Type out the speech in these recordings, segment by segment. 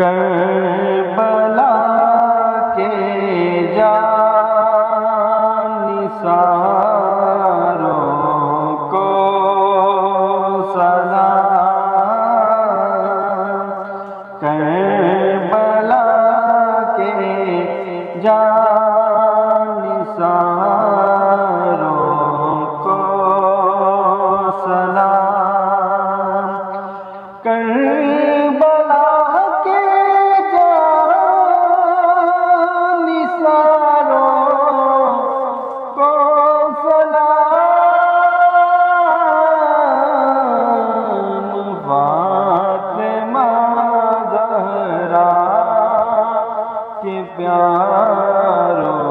کربلا کے جانثاروں کو سلام، کربلا کے جانثاروں کو سلام، کربلا کے جانثاروں کو سلام، فاطمہ زہرا کے پیاروں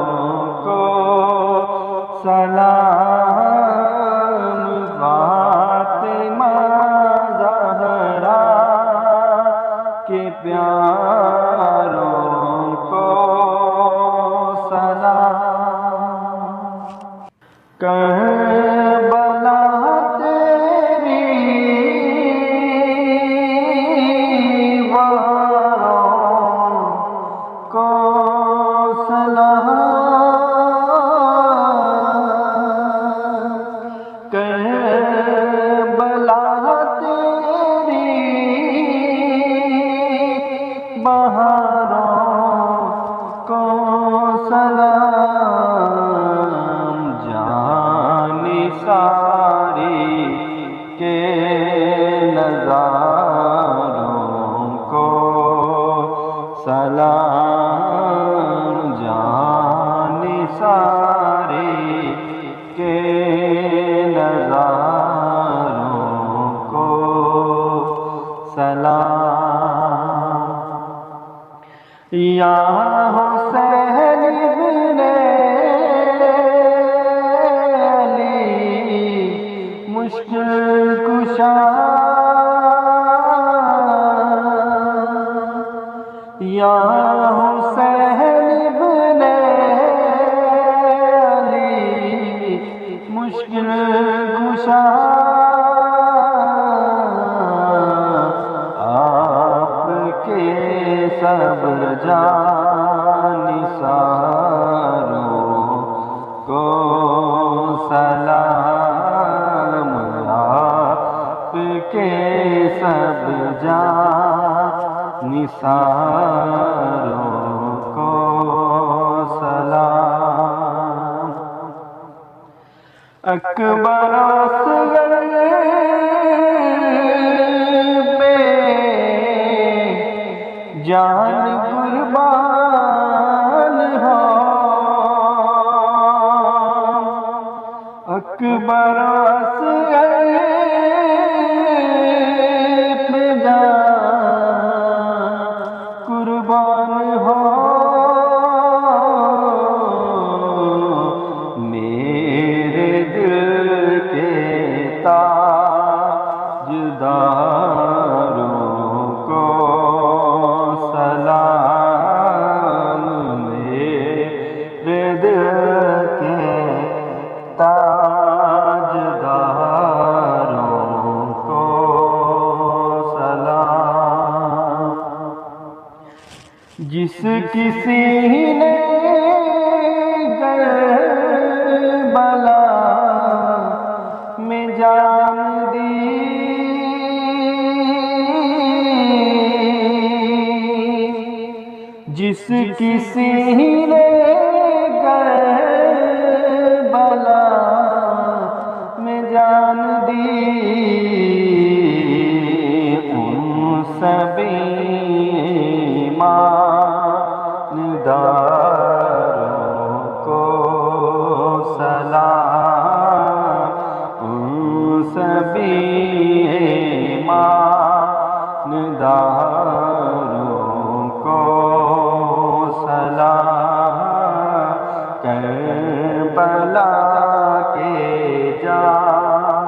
کو سلام، فاطمہ زہرا کے پیاروں کو سلام، کربلا تیری واروں کو سلام، کربلا تیری بہاروں کو سلام، جانثاری کے نظاروں کو سلام، جانثاری کے نظاروں کو سلام، یا حسین ابن علی مشکل کشا، یا حسین ابن علی مشکل کشا، آپ کے سب جانثاروں کو سلام، آپ کے سب جانثاروں کو سلام، اکبر اصغر پہ جان قربان ہو، اکبر اصغر پہ جان قربان ہو، میرے دل کے تاجداروں کو سلام، میرے دل کے تاجداروں کو سلام، جس کسی نے کربلا میں جان دی، جس کسی نے کربلا میں جان دی، ان سبھی ایمانداروں کو سلام، ان سبھی ایمانداروں کو سلام، کربلا کے جانثاروں